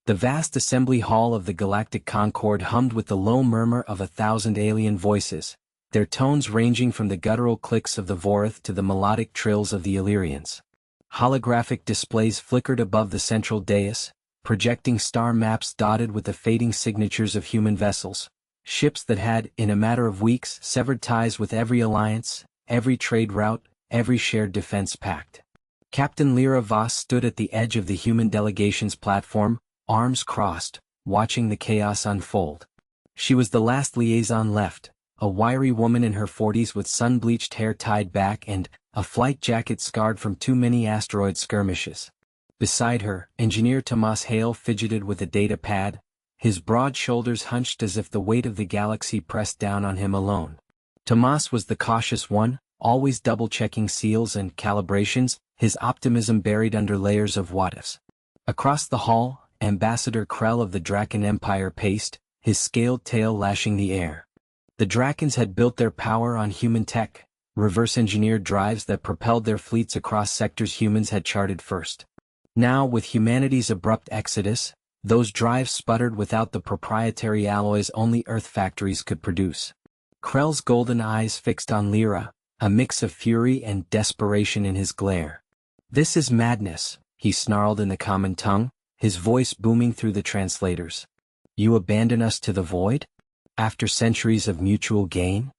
The vast assembly hall of the Galactic Concord hummed with the low murmur of 1,000 alien voices, their tones ranging from the guttural clicks of the Vorath to the melodic trills of the Illyrians. Holographic displays flickered above the central dais, projecting star maps dotted with the fading signatures of human vessels, ships that had, in a matter of weeks, severed ties with every alliance, every trade route, every shared defense pact. Captain Lyra Voss stood at the edge of the human delegation's platform, arms crossed, watching the chaos unfold. She was the last liaison left, a wiry woman in her 40s with sun-bleached hair tied back and a flight jacket scarred from too many asteroid skirmishes. Beside her, Engineer Tomas Hale fidgeted with a data pad, his broad shoulders hunched as if the weight of the galaxy pressed down on him alone. Tomas was the cautious one, always double-checking seals and calibrations, his optimism buried under layers of what-ifs. Across the hall, Ambassador Krell of the Draken Empire paced, his scaled tail lashing the air. The Drakens had built their power on human tech, reverse-engineered drives that propelled their fleets across sectors humans had charted first. Now, with humanity's abrupt exodus, those drives sputtered without the proprietary alloys only Earth factories could produce. Krell's golden eyes fixed on Lyra, a mix of fury and desperation in his glare. "This is madness," he snarled in the common tongue, his voice booming through the translators. "You abandon us to the void? After centuries of mutual gain?"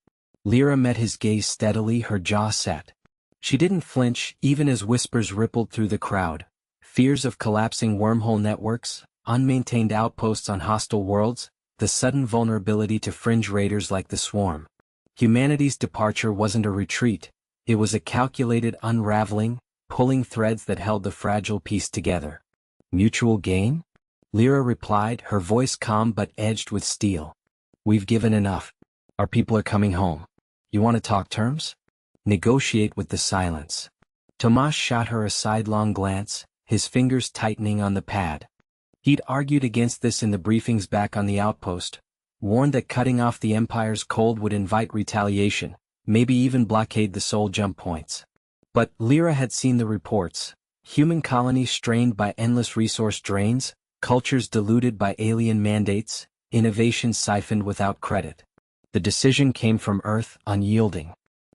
Lyra met his gaze steadily, her jaw set. She didn't flinch, even as whispers rippled through the crowd. Fears of collapsing wormhole networks, unmaintained outposts on hostile worlds, the sudden vulnerability to fringe raiders like the Swarm. Humanity's departure wasn't a retreat, it was a calculated unraveling, pulling threads that held the fragile piece together. "Mutual gain?" Lyra replied, her voice calm but edged with steel. "We've given enough. Our people are coming home. You want to talk terms? Negotiate with the silence." Tomas shot her a sidelong glance, his fingers tightening on the pad. He'd argued against this in the briefings back on the outpost, warned that cutting off the Empire's cold would invite retaliation, maybe even blockade the soul jump points. But Lyra had seen the reports. Human colonies strained by endless resource drains, cultures diluted by alien mandates, innovation siphoned without credit. The decision came from Earth, unyielding.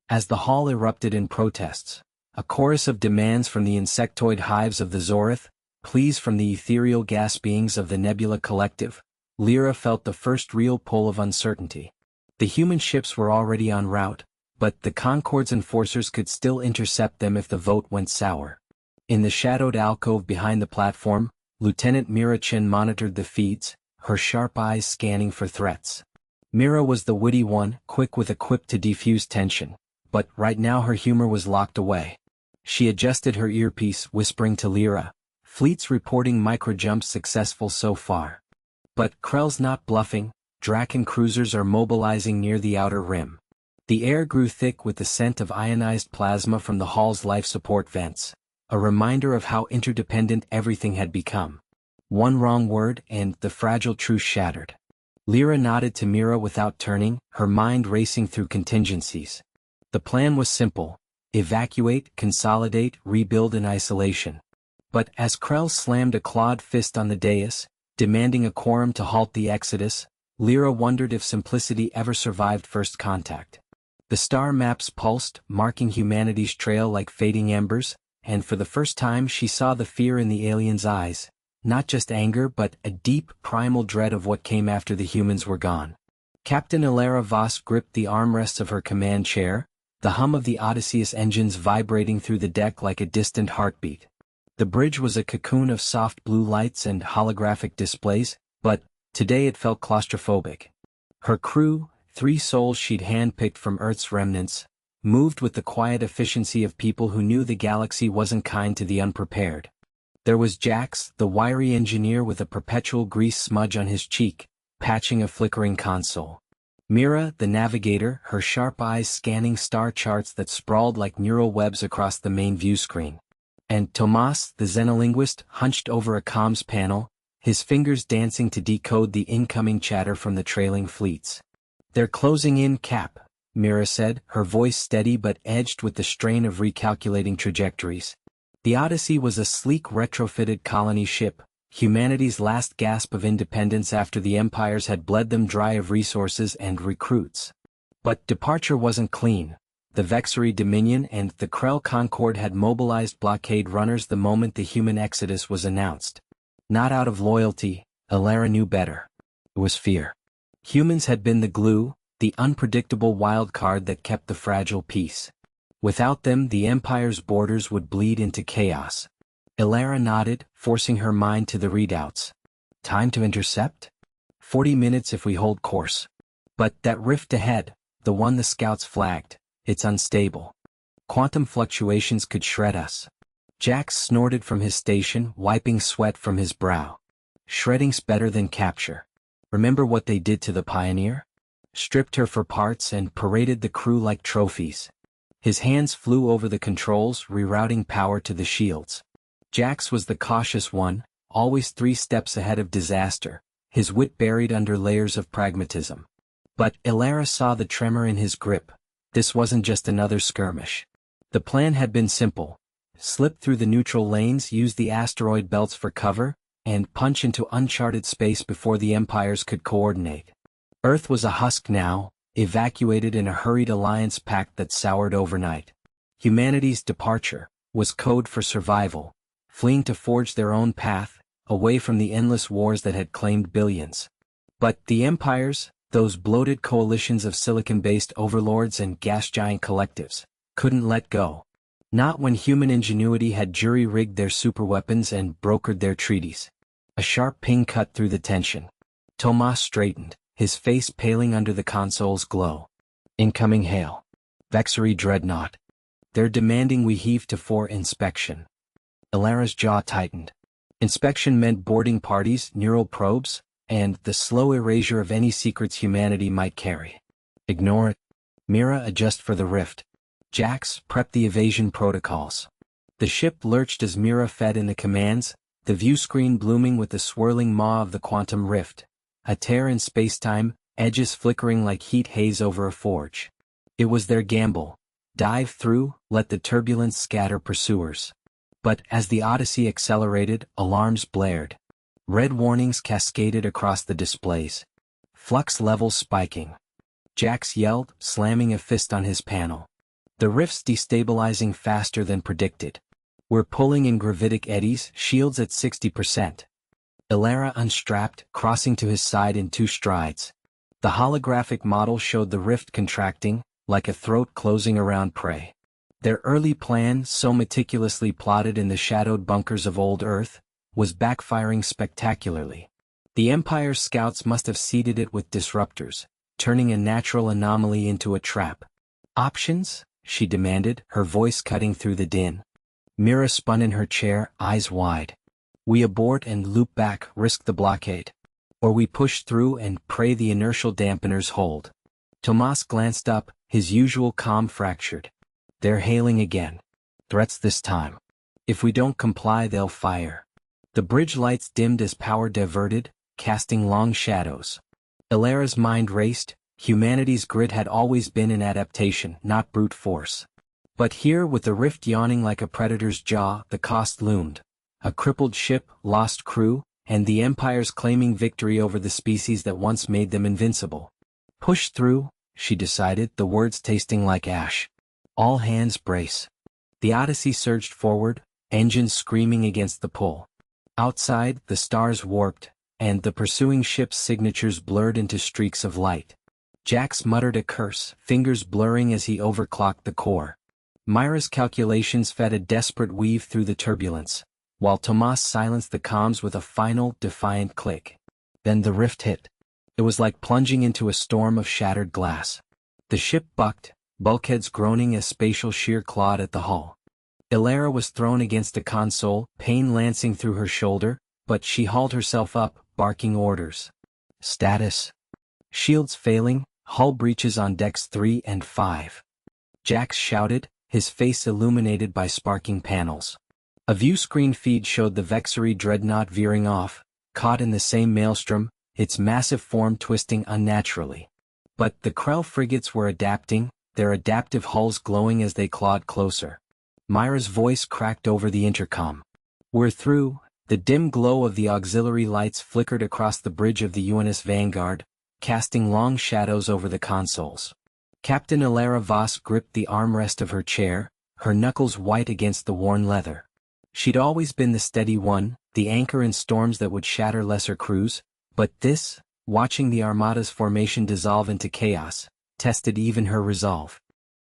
As the hall erupted in protests, a chorus of demands from the insectoid hives of the Zorath, pleas from the ethereal gas beings of the Nebula Collective, Lyra felt the first real pull of uncertainty. The human ships were already en route, but the Concord's enforcers could still intercept them if the vote went sour. In the shadowed alcove behind the platform, Lieutenant Mira Chen monitored the feeds, her sharp eyes scanning for threats. Mira was the witty one, quick with a quip to defuse tension, but right now her humor was locked away. She adjusted her earpiece, whispering to Lyra, "Fleets reporting microjumps successful so far. But Krell's not bluffing, Draken cruisers are mobilizing near the outer rim." The air grew thick with the scent of ionized plasma from the hall's life support vents, a reminder of how interdependent everything had become. One wrong word and the fragile truce shattered. Lyra nodded to Mira without turning, her mind racing through contingencies. The plan was simple: evacuate, consolidate, rebuild in isolation. But as Krell slammed a clawed fist on the dais, demanding a quorum to halt the exodus, Lyra wondered if simplicity ever survived first contact. The star maps pulsed, marking humanity's trail like fading embers, and for the first time she saw the fear in the aliens' eyes, not just anger but a deep, primal dread of what came after the humans were gone. Captain Ilara Voss gripped the armrests of her command chair, the hum of the Odysseus engines vibrating through the deck like a distant heartbeat. The bridge was a cocoon of soft blue lights and holographic displays, but today it felt claustrophobic. Her crew, 3 souls she'd handpicked from Earth's remnants, moved with the quiet efficiency of people who knew the galaxy wasn't kind to the unprepared. There was Jax, the wiry engineer with a perpetual grease smudge on his cheek, patching a flickering console. Mira, the navigator, her sharp eyes scanning star charts that sprawled like neural webs across the main view screen. And Tomas, the xenolinguist, hunched over a comms panel, his fingers dancing to decode the incoming chatter from the trailing fleets. "They're closing in, Cap," Mira said, her voice steady but edged with the strain of recalculating trajectories. The Odyssey was a sleek retrofitted colony ship, humanity's last gasp of independence after the empires had bled them dry of resources and recruits. But departure wasn't clean. The Vexery Dominion and the Krell Concord had mobilized blockade runners the moment the human exodus was announced. Not out of loyalty, Elara knew better. It was fear. Humans had been the glue, the unpredictable wild card that kept the fragile peace. Without them, the Empire's borders would bleed into chaos. Elara nodded, forcing her mind to the readouts. Time to intercept? 40 minutes if we hold course. But that rift ahead, the one the scouts flagged, it's unstable. Quantum fluctuations could shred us. Jax snorted from his station, wiping sweat from his brow. Shredding's better than capture. Remember what they did to the Pioneer? Stripped her for parts and paraded the crew like trophies. His hands flew over the controls, rerouting power to the shields. Jax was the cautious one, always 3 steps ahead of disaster, his wit buried under layers of pragmatism. But Elara saw the tremor in his grip. This wasn't just another skirmish. The plan had been simple. Slip through the neutral lanes, use the asteroid belts for cover, and punch into uncharted space before the empires could coordinate. Earth was a husk now, evacuated in a hurried alliance pact that soured overnight. Humanity's departure was code for survival, fleeing to forge their own path, away from the endless wars that had claimed billions. But the empires, those bloated coalitions of silicon-based overlords and gas-giant collectives, couldn't let go. Not when human ingenuity had jury-rigged their superweapons and brokered their treaties. A sharp ping cut through the tension. Tomas straightened, his face paling under the console's glow. Incoming hail. Vexery Dreadnought. They're demanding we heave to 4 inspection. Elara's jaw tightened. Inspection meant boarding parties, neural probes, and the slow erasure of any secrets humanity might carry. Ignore it. Mira, adjust for the rift. Jax, prep the evasion protocols. The ship lurched as Mira fed in the commands, the view screen blooming with the swirling maw of the quantum rift. A tear in spacetime, edges flickering like heat haze over a forge. It was their gamble. Dive through, let the turbulence scatter pursuers. But as the Odyssey accelerated, alarms blared. Red warnings cascaded across the displays. Flux levels spiking. Jax yelled, slamming a fist on his panel. The rift's destabilizing faster than predicted. We're pulling in gravitic eddies, shields at 60%. Elara unstrapped, crossing to his side in 2 strides. The holographic model showed the rift contracting, like a throat closing around prey. Their early plan, so meticulously plotted in the shadowed bunkers of old Earth, was backfiring spectacularly. The Empire's scouts must have seeded it with disruptors, turning a natural anomaly into a trap. Options? She demanded, her voice cutting through the din. Mira spun in her chair, eyes wide. We abort and loop back, risk the blockade. Or we push through and pray the inertial dampeners hold. Tomas glanced up, his usual calm fractured. They're hailing again. Threats this time. If we don't comply, they'll fire. The bridge lights dimmed as power diverted, casting long shadows. Elara's mind raced. Humanity's grit had always been in adaptation, not brute force. But here, with the rift yawning like a predator's jaw, the cost loomed. A crippled ship, lost crew, and the Empire's claiming victory over the species that once made them invincible. Push through, she decided, the words tasting like ash. All hands brace. The Odyssey surged forward, engines screaming against the pull. Outside, the stars warped, and the pursuing ship's signatures blurred into streaks of light. Jax muttered a curse, fingers blurring as he overclocked the core. Myra's calculations fed a desperate weave through the turbulence, while Tomas silenced the comms with a final, defiant click. Then the rift hit. It was like plunging into a storm of shattered glass. The ship bucked, bulkheads groaning as spatial shear clawed at the hull. Elara was thrown against the console, pain lancing through her shoulder, but she hauled herself up, barking orders. Status. Shields failing, hull breaches on decks 3 and 5. Jax shouted, his face illuminated by sparking panels. A view screen feed showed the Vexery Dreadnought veering off, caught in the same maelstrom, its massive form twisting unnaturally. But the Krell frigates were adapting, their adaptive hulls glowing as they clawed closer. Myra's voice cracked over the intercom. We're through, The dim glow of the auxiliary lights flickered across the bridge of the UNS Vanguard, casting long shadows over the consoles. Captain Ilara Voss gripped the armrest of her chair, her knuckles white against the worn leather. She'd always been the steady one, the anchor in storms that would shatter lesser crews, but this, watching the Armada's formation dissolve into chaos, tested even her resolve.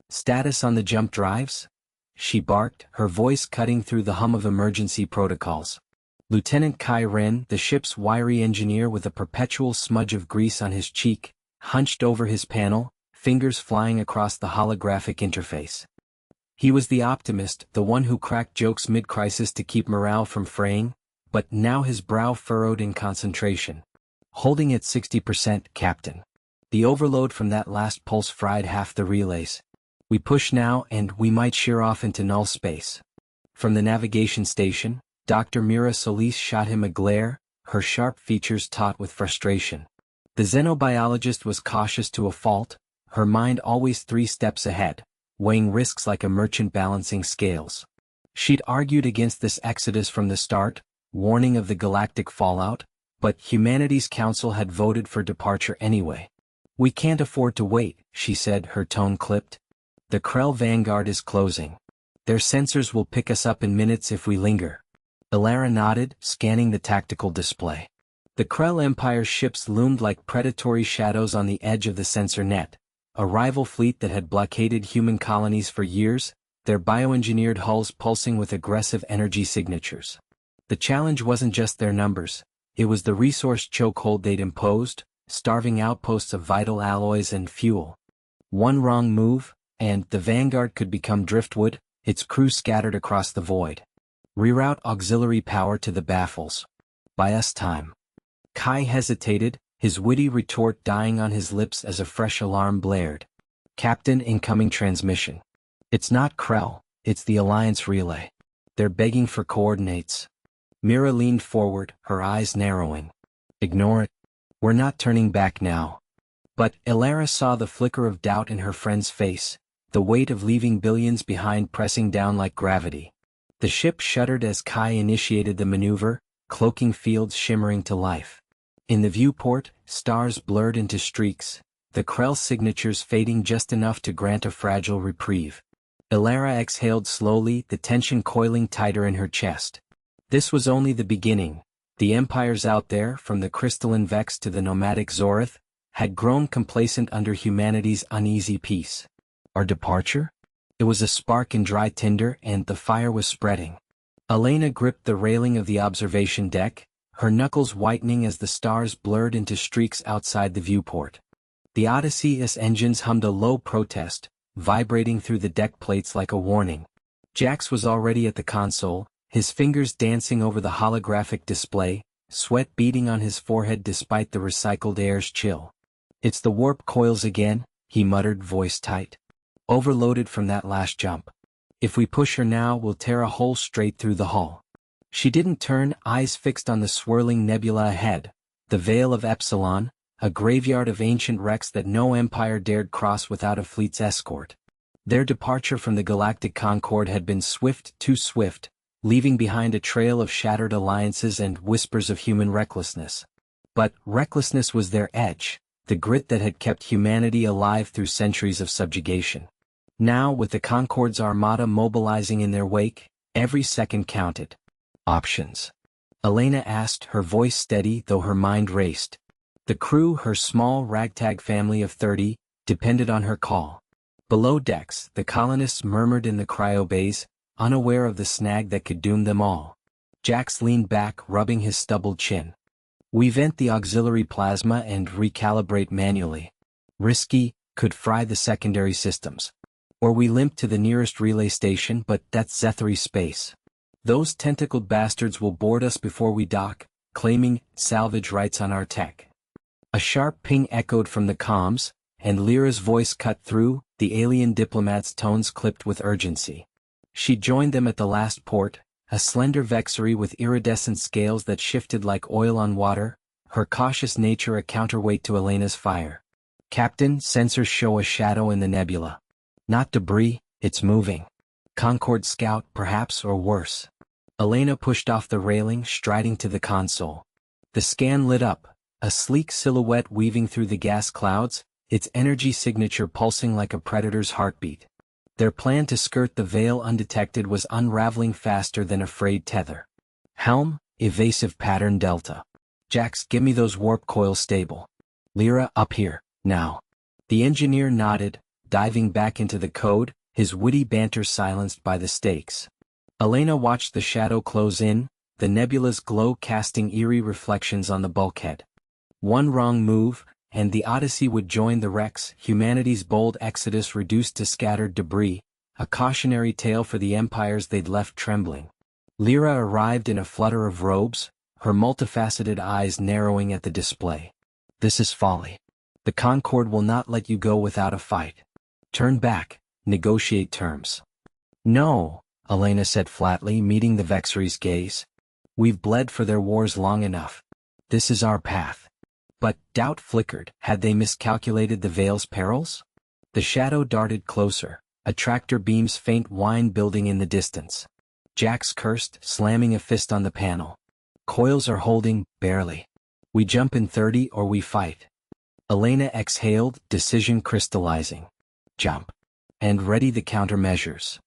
"Status on the jump drives?" she barked, her voice cutting through the hum of emergency protocols. Lieutenant Kai Ren, the ship's wiry engineer with a perpetual smudge of grease on his cheek, hunched over his panel, fingers flying across the holographic interface. He was the optimist, the one who cracked jokes mid-crisis to keep morale from fraying, but now his brow furrowed in concentration. "Holding at 60%, Captain. The overload from that last pulse fried half the relays. We push now and we might shear off into null space." From the navigation station, Dr. Mira Solis shot him a glare, her sharp features taut with frustration. The xenobiologist was cautious to a fault, her mind always 3 steps ahead, weighing risks like a merchant balancing scales. She'd argued against this exodus from the start, warning of the galactic fallout, but humanity's council had voted for departure anyway. "We can't afford to wait," she said, her tone clipped. "The Krell Vanguard is closing. Their sensors will pick us up in minutes if we linger." Ilara nodded, scanning the tactical display. The Krell Empire's ships loomed like predatory shadows on the edge of the sensor net, a rival fleet that had blockaded human colonies for years, their bioengineered hulls pulsing with aggressive energy signatures. The challenge wasn't just their numbers, it was the resource chokehold they'd imposed, starving outposts of vital alloys and fuel. One wrong move, and the Vanguard could become driftwood, its crew scattered across the void. "Reroute auxiliary power to the baffles. Buy us time." Kai hesitated, his witty retort dying on his lips as a fresh alarm blared. "Captain, incoming transmission. It's not Krell, it's the Alliance relay. They're begging for coordinates." Mira leaned forward, her eyes narrowing. "Ignore it. We're not turning back now." But Ilara saw the flicker of doubt in her friend's face, the weight of leaving billions behind pressing down like gravity. The ship shuddered as Kai initiated the maneuver, cloaking fields shimmering to life. In the viewport, stars blurred into streaks, the Krell signatures fading just enough to grant a fragile reprieve. Ilara exhaled slowly, the tension coiling tighter in her chest. This was only the beginning. The empires out there, from the crystalline Vex to the nomadic Zorith, had grown complacent under humanity's uneasy peace. Our departure? It was a spark in dry tinder, and the fire was spreading. Elena gripped the railing of the observation deck, her knuckles whitening as the stars blurred into streaks outside the viewport. The Odyssey's engines hummed a low protest, vibrating through the deck plates like a warning. Jax was already at the console, his fingers dancing over the holographic display, sweat beading on his forehead despite the recycled air's chill. "It's the warp coils again," he muttered, voice tight. "Overloaded from that last jump. If we push her now, we'll tear a hole straight through the hull." She didn't turn, eyes fixed on the swirling nebula ahead, the Veil of Epsilon, a graveyard of ancient wrecks that no empire dared cross without a fleet's escort. Their departure from the Galactic Concord had been swift, too swift, leaving behind a trail of shattered alliances and whispers of human recklessness. But recklessness was their edge, the grit that had kept humanity alive through centuries of subjugation. Now, with the Concord's armada mobilizing in their wake, every second counted. "Options?" Elena asked, her voice steady though her mind raced. The crew, her small ragtag family of 30, depended on her call. Below decks, the colonists murmured in the cryobays, unaware of the snag that could doom them all. Jax leaned back, rubbing his stubbled chin. "We vent the auxiliary plasma and recalibrate manually. Risky, could fry the secondary systems. Or we limp to the nearest relay station, but that's Zethary space. Those tentacled bastards will board us before we dock, claiming salvage rights on our tech." A sharp ping echoed from the comms, and Lyra's voice cut through, the alien diplomat's tones clipped with urgency. She joined them at the last port, a slender vexary with iridescent scales that shifted like oil on water, her cautious nature a counterweight to Elena's fire. "Captain, sensors show a shadow in the nebula. Not debris, it's moving. Concord scout, perhaps, or worse." Elena pushed off the railing, striding to the console. The scan lit up, a sleek silhouette weaving through the gas clouds, its energy signature pulsing like a predator's heartbeat. Their plan to skirt the veil undetected was unraveling faster than a frayed tether. Helm, evasive pattern delta. Jax, give me those warp coils stable. Lyra, up here, now. The engineer nodded, diving back into the code, his witty banter silenced by the stakes. Elena watched the shadow close in, the nebula's glow casting eerie reflections on the bulkhead. One wrong move, and the Odyssey would join the wrecks, humanity's bold exodus reduced to scattered debris, a cautionary tale for the empires they'd left trembling. Lyra arrived in a flutter of robes, her multifaceted eyes narrowing at the display. This is folly. The Concord will not let you go without a fight. Turn back, negotiate terms. No, Elena said flatly, meeting the Vexery's gaze. We've bled for their wars long enough. This is our path. But doubt flickered. Had they miscalculated the Veil's perils? The shadow darted closer, a tractor beam's faint whine building in the distance. Jax cursed, slamming a fist on the panel. Coils are holding, barely. We jump in 30 or we fight. Elena exhaled, decision crystallizing. Jump. And ready the countermeasures.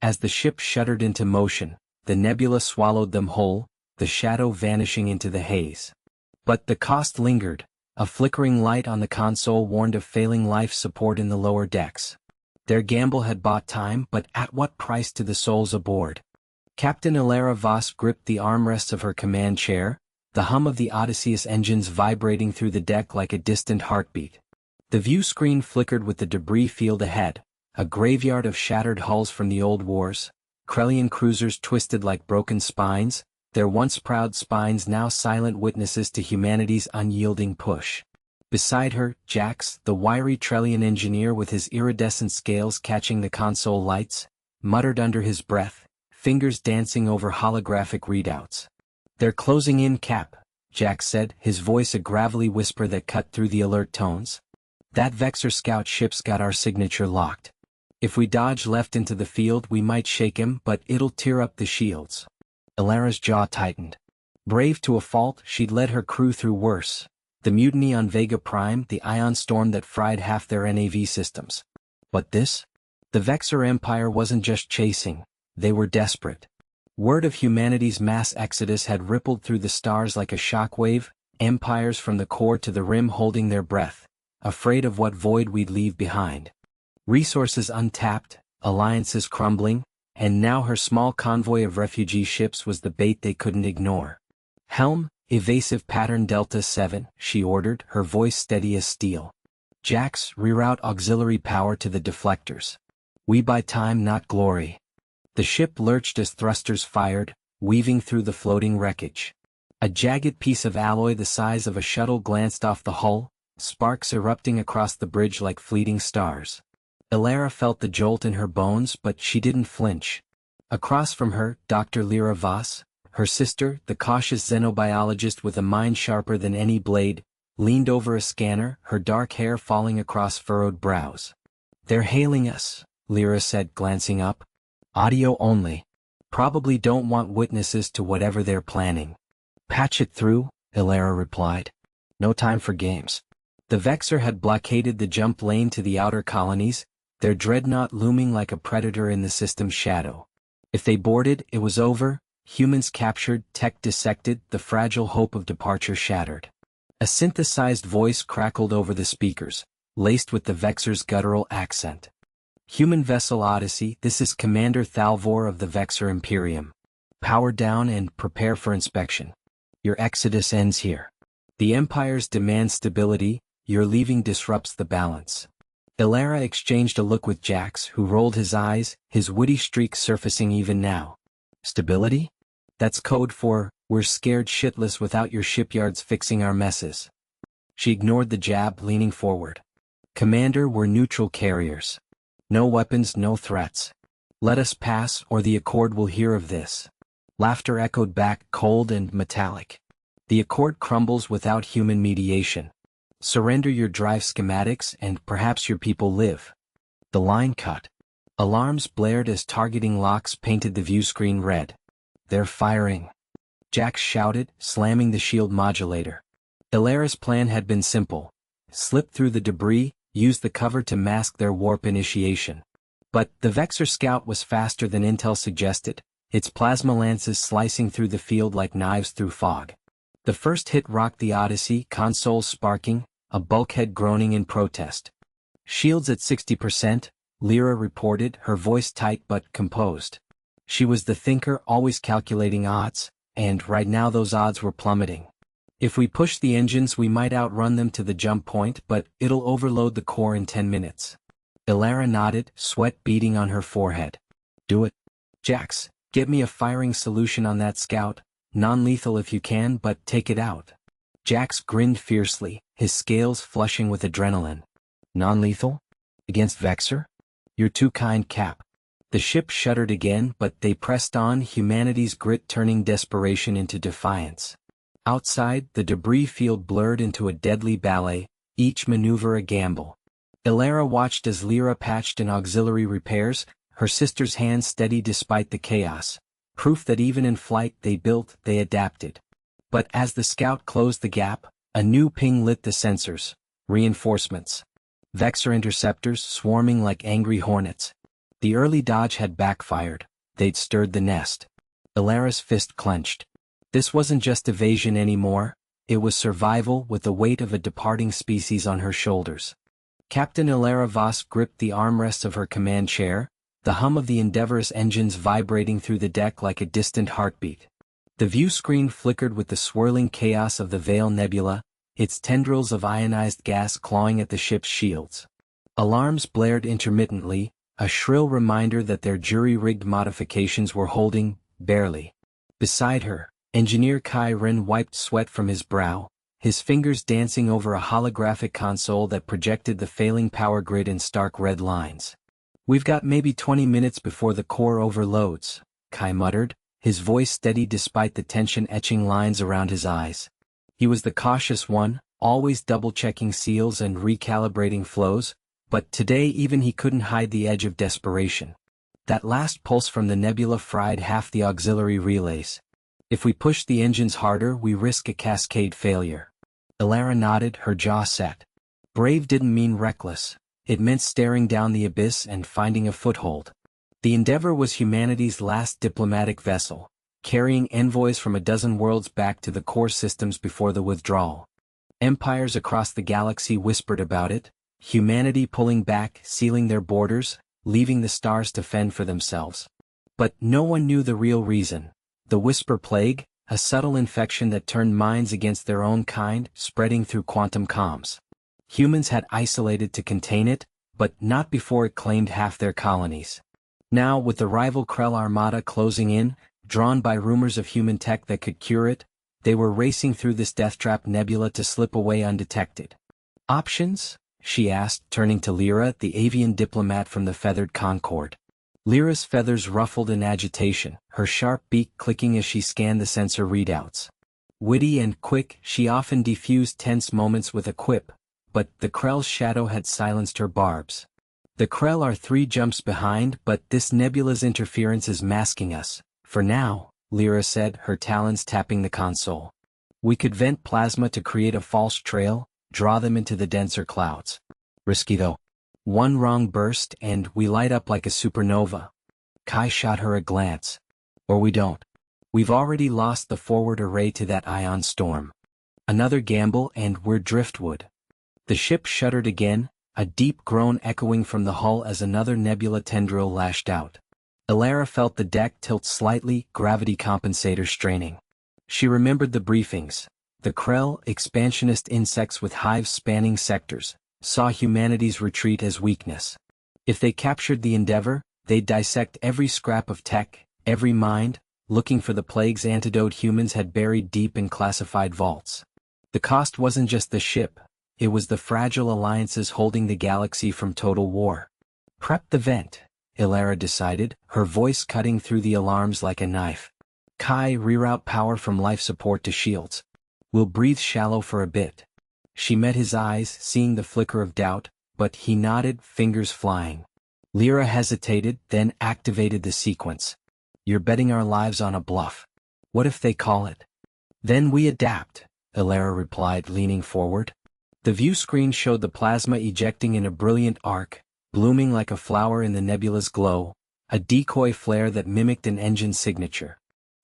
As the ship shuddered into motion, the nebula swallowed them whole, the shadow vanishing into the haze. But the cost lingered. A flickering light on the console warned of failing life support in the lower decks. Their gamble had bought time, but at what price to the souls aboard? Captain Ilara Voss gripped the armrests of her command chair, the hum of the Odysseus engines vibrating through the deck like a distant heartbeat. The view screen flickered with the debris field ahead, a graveyard of shattered hulls from the old wars, Krellian cruisers twisted like broken spines, their once proud spines now silent witnesses to humanity's unyielding push. Beside her, Jax, the wiry Trellian engineer with his iridescent scales catching the console lights, muttered under his breath, fingers dancing over holographic readouts. They're closing in, Cap, Jax said, his voice a gravelly whisper that cut through the alert tones. That Vexer scout ship's got our signature locked. If we dodge left into the field we might shake him, but it'll tear up the shields. Ilara's jaw tightened. Brave to a fault, she'd led her crew through worse. The mutiny on Vega Prime, the ion storm that fried half their NAV systems. But this? The Vexer Empire wasn't just chasing, they were desperate. Word of humanity's mass exodus had rippled through the stars like a shockwave, empires from the core to the rim holding their breath, afraid of what void we'd leave behind. Resources untapped, alliances crumbling, and now her small convoy of refugee ships was the bait they couldn't ignore. Helm, evasive pattern Delta 7, she ordered, her voice steady as steel. Jax, reroute auxiliary power to the deflectors. We buy time, not glory. The ship lurched as thrusters fired, weaving through the floating wreckage. A jagged piece of alloy the size of a shuttle glanced off the hull, sparks erupting across the bridge like fleeting stars. Ilara felt the jolt in her bones, but she didn't flinch. Across from her, Dr. Lyra Voss, her sister, the cautious xenobiologist with a mind sharper than any blade, leaned over a scanner, her dark hair falling across furrowed brows. They're hailing us, Lyra said, glancing up. Audio only. Probably don't want witnesses to whatever they're planning. Patch it through, Ilara replied. No time for games. The Vexer had blockaded the jump lane to the outer colonies, their dreadnought looming like a predator in the system's shadow. If they boarded, it was over, humans captured, tech dissected, the fragile hope of departure shattered. A synthesized voice crackled over the speakers, laced with the Vexer's guttural accent. Human Vessel Odyssey, this is Commander Thalvor of the Vexer Imperium. Power down and prepare for inspection. Your exodus ends here. The Empire's demand stability, your leaving disrupts the balance. Ilara exchanged a look with Jax, who rolled his eyes, his witty streak surfacing even now. Stability? That's code for, we're scared shitless without your shipyards fixing our messes. She ignored the jab, leaning forward. Commander, we're neutral carriers. No weapons, no threats. Let us pass, or the Accord will hear of this. Laughter echoed back, cold and metallic. The Accord crumbles without human mediation. Surrender your drive schematics and perhaps your people live. The line cut. Alarms blared as targeting locks painted the view screen red. They're firing, Jax shouted, slamming the shield modulator. Ilara's plan had been simple. Slip through the debris, use the cover to mask their warp initiation. But the Vexor scout was faster than intel suggested, its plasma lances slicing through the field like knives through fog. The first hit rocked the Odyssey, consoles sparking, a bulkhead groaning in protest. Shields at 60%, Lyra reported, her voice tight but composed. She was the thinker, always calculating odds, and right now those odds were plummeting. If we push the engines we might outrun them to the jump point, but it'll overload the core in 10 minutes. Ilara nodded, sweat beading on her forehead. Do it. Jax, get me a firing solution on that scout, non-lethal if you can, but take it out. Jax grinned fiercely, his scales flushing with adrenaline. Non-lethal? Against Vexor? You're too kind, Cap. The ship shuddered again, but they pressed on, humanity's grit turning desperation into defiance. Outside, the debris field blurred into a deadly ballet, each maneuver a gamble. Ilara watched as Lyra patched in auxiliary repairs, her sister's hands steady despite the chaos. Proof that even in flight they built, they adapted. But as the scout closed the gap, a new ping lit the sensors. Reinforcements. Vexor interceptors swarming like angry hornets. The early dodge had backfired. They'd stirred the nest. Ilara's fist clenched. This wasn't just evasion anymore, it was survival with the weight of a departing species on her shoulders. Captain Ilara Voss gripped the armrests of her command chair, the hum of the Endeavor's engines vibrating through the deck like a distant heartbeat. The view screen flickered with the swirling chaos of the Veil Nebula, its tendrils of ionized gas clawing at the ship's shields. Alarms blared intermittently, a shrill reminder that their jury-rigged modifications were holding, barely. Beside her, Engineer Kai Ren wiped sweat from his brow, his fingers dancing over a holographic console that projected the failing power grid in stark red lines. We've got maybe 20 minutes before the core overloads, Kai muttered, his voice steady despite the tension etching lines around his eyes. He was the cautious one, always double-checking seals and recalibrating flows, but today even he couldn't hide the edge of desperation. That last pulse from the nebula fried half the auxiliary relays. If we push the engines harder, we risk a cascade failure. Ilara nodded, her jaw set. Brave didn't mean reckless. It meant staring down the abyss and finding a foothold. The Endeavor was humanity's last diplomatic vessel, carrying envoys from a dozen worlds back to the core systems before the withdrawal. Empires across the galaxy whispered about it, humanity pulling back, sealing their borders, leaving the stars to fend for themselves. But no one knew the real reason. The Whisper Plague, a subtle infection that turned minds against their own kind, spreading through quantum comms. Humans had isolated to contain it, but not before it claimed half their colonies. Now, with the rival Krell armada closing in, drawn by rumors of human tech that could cure it, they were racing through this death-trap nebula to slip away undetected. Options? She asked, turning to Lyra, the avian diplomat from the feathered Concord. Lyra's feathers ruffled in agitation, her sharp beak clicking as she scanned the sensor readouts. Witty and quick, she often defused tense moments with a quip, but the Krell's shadow had silenced her barbs. The Krell are 3 jumps behind, but this nebula's interference is masking us. For now, Lyra said, her talons tapping the console. We could vent plasma to create a false trail, draw them into the denser clouds. Risky though. One wrong burst and we light up like a supernova. Kai shot her a glance. Or we don't. We've already lost the forward array to that ion storm. Another gamble and we're driftwood. The ship shuddered again, a deep groan echoing from the hull as another nebula tendril lashed out. Ilara felt the deck tilt slightly, gravity compensator straining. She remembered the briefings. The Krell, expansionist insects with hives spanning sectors, saw humanity's retreat as weakness. If they captured the Endeavor, they'd dissect every scrap of tech, every mind, looking for the plague's antidote humans had buried deep in classified vaults. The cost wasn't just the ship, it was the fragile alliances holding the galaxy from total war. Prep the vent, Ilara decided, her voice cutting through the alarms like a knife. Kai, reroute power from life support to shields. We'll breathe shallow for a bit. She met his eyes, seeing the flicker of doubt, but he nodded, fingers flying. Lyra hesitated, then activated the sequence. You're betting our lives on a bluff. What if they call it? Then we adapt, Elara replied, leaning forward. The view screen showed the plasma ejecting in a brilliant arc, blooming like a flower in the nebula's glow, a decoy flare that mimicked an engine signature.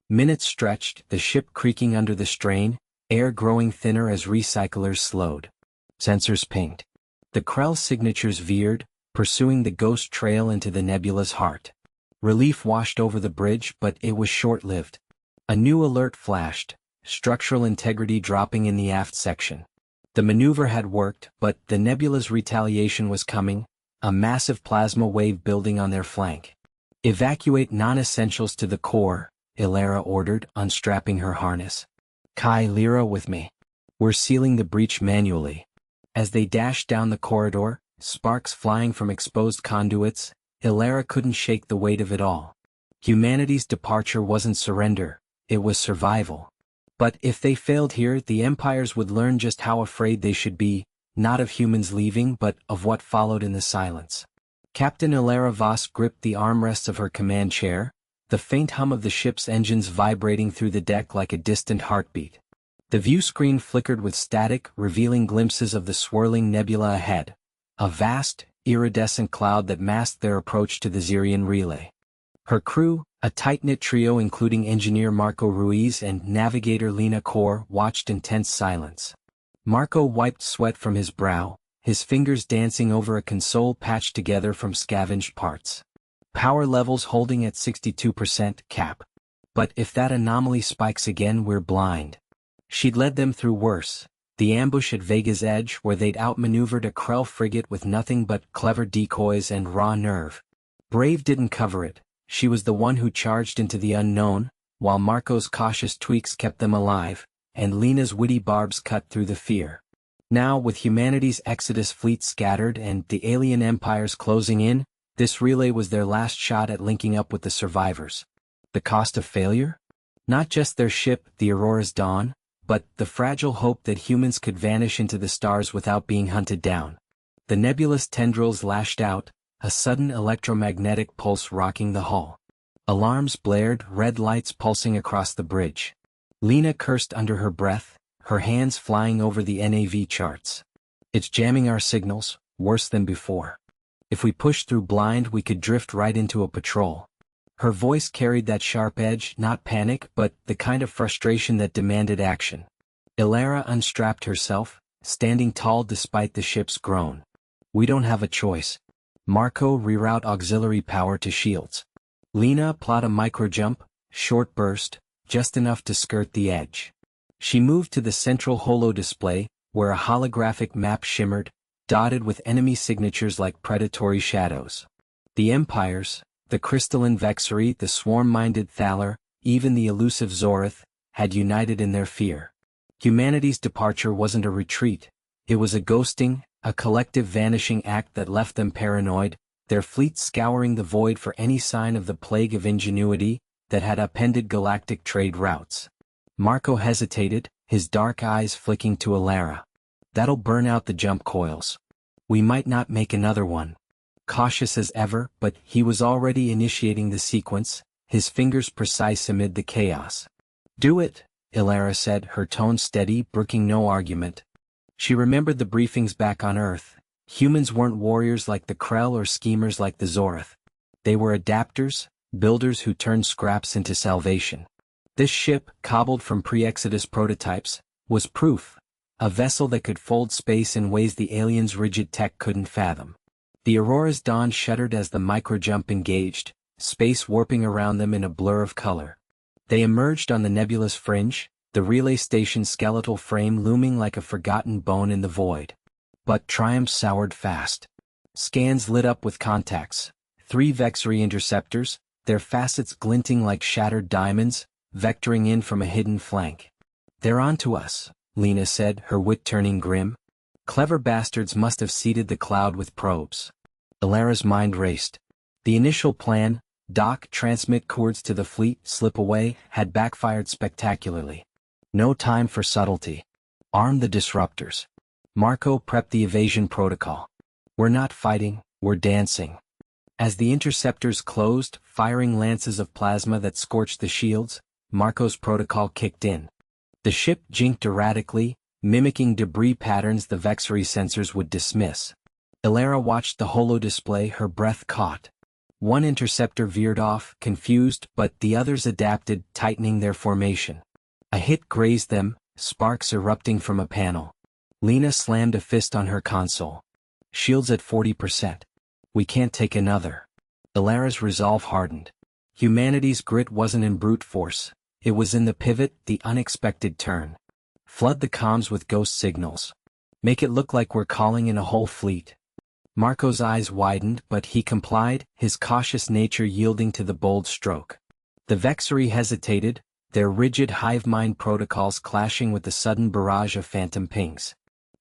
Minutes stretched, the ship creaking under the strain, air growing thinner as recyclers slowed. Sensors pinged. The Krell signatures veered, pursuing the ghost trail into the nebula's heart. Relief washed over the bridge, but it was short-lived. A new alert flashed, structural integrity dropping in the aft section. The maneuver had worked, but the nebula's retaliation was coming, a massive plasma wave building on their flank. Evacuate non-essentials to the core, Elara ordered, unstrapping her harness. Kai Lyra with me. We're sealing the breach manually. As they dashed down the corridor, sparks flying from exposed conduits, Elara couldn't shake the weight of it all. Humanity's departure wasn't surrender, it was survival. But if they failed here, the empires would learn just how afraid they should be, not of humans leaving but of what followed in the silence. Captain Elara Voss gripped the armrests of her command chair, the faint hum of the ship's engines vibrating through the deck like a distant heartbeat. The view screen flickered with static, revealing glimpses of the swirling nebula ahead, a vast, iridescent cloud that masked their approach to the Xerian relay. Her crew, a tight-knit trio including engineer Marco Ruiz and navigator Lena Kor, watched in tense silence. Marco wiped sweat from his brow, his fingers dancing over a console patched together from scavenged parts. Power levels holding at 62% cap. But if that anomaly spikes again, we're blind. She'd led them through worse, the ambush at Vega's Edge where they'd outmaneuvered a Krell frigate with nothing but clever decoys and raw nerve. Brave didn't cover it, she was the one who charged into the unknown, while Marco's cautious tweaks kept them alive, and Lena's witty barbs cut through the fear. Now, with humanity's Exodus fleet scattered and the alien empires closing in, this relay was their last shot at linking up with the survivors. The cost of failure? Not just their ship, the Aurora's Dawn, but the fragile hope that humans could vanish into the stars without being hunted down. The nebulous tendrils lashed out, a sudden electromagnetic pulse rocking the hull. Alarms blared, red lights pulsing across the bridge. Lena cursed under her breath, her hands flying over the NAV charts. It's jamming our signals, worse than before. If we push through blind, we could drift right into a patrol. Her voice carried that sharp edge, not panic, but the kind of frustration that demanded action. Elara unstrapped herself, standing tall despite the ship's groan. We don't have a choice. Marco, reroute auxiliary power to shields. Lena, plot a microjump, short burst, just enough to skirt the edge. She moved to the central holo display, where a holographic map shimmered, dotted with enemy signatures like predatory shadows. The empires, the crystalline Vexery, the swarm-minded Thaler, even the elusive Zorith, had united in their fear. Humanity's departure wasn't a retreat, it was a ghosting, a collective vanishing act that left them paranoid, their fleet scouring the void for any sign of the plague of ingenuity that had upended galactic trade routes. Marco hesitated, his dark eyes flicking to Elara. That'll burn out the jump coils. We might not make another one. Cautious as ever, but he was already initiating the sequence, his fingers precise amid the chaos. Do it, Elara said, her tone steady, brooking no argument. She remembered the briefings back on Earth. Humans weren't warriors like the Krell or schemers like the Zorith. They were adapters, builders who turned scraps into salvation. This ship, cobbled from pre-Exodus prototypes, was proof, a vessel that could fold space in ways the aliens' rigid tech couldn't fathom. The Aurora's Dawn shuddered as the microjump engaged, space warping around them in a blur of color. They emerged on the nebula's fringe, the relay station's skeletal frame looming like a forgotten bone in the void. But triumph soured fast. Scans lit up with contacts, 3 Vexery interceptors, their facets glinting like shattered diamonds, vectoring in from a hidden flank. They're onto us, Lena said, her wit turning grim. Clever bastards must have seeded the cloud with probes. Elara's mind raced. The initial plan, dock, transmit cords to the fleet, slip away, had backfired spectacularly. No time for subtlety. Arm the disruptors. Marco prepped the evasion protocol. We're not fighting, we're dancing. As the interceptors closed, firing lances of plasma that scorched the shields, Marco's protocol kicked in. The ship jinked erratically, mimicking debris patterns the Vexery sensors would dismiss. Elara watched the holo-display, her breath caught. One interceptor veered off, confused, but the others adapted, tightening their formation. A hit grazed them, sparks erupting from a panel. Lena slammed a fist on her console. Shields at 40%. We can't take another. Elara's resolve hardened. Humanity's grit wasn't in brute force. It was in the pivot, the unexpected turn. Flood the comms with ghost signals. Make it look like we're calling in a whole fleet. Marco's eyes widened, but he complied, his cautious nature yielding to the bold stroke. The Vexery hesitated, their rigid hive mind protocols clashing with the sudden barrage of phantom pings.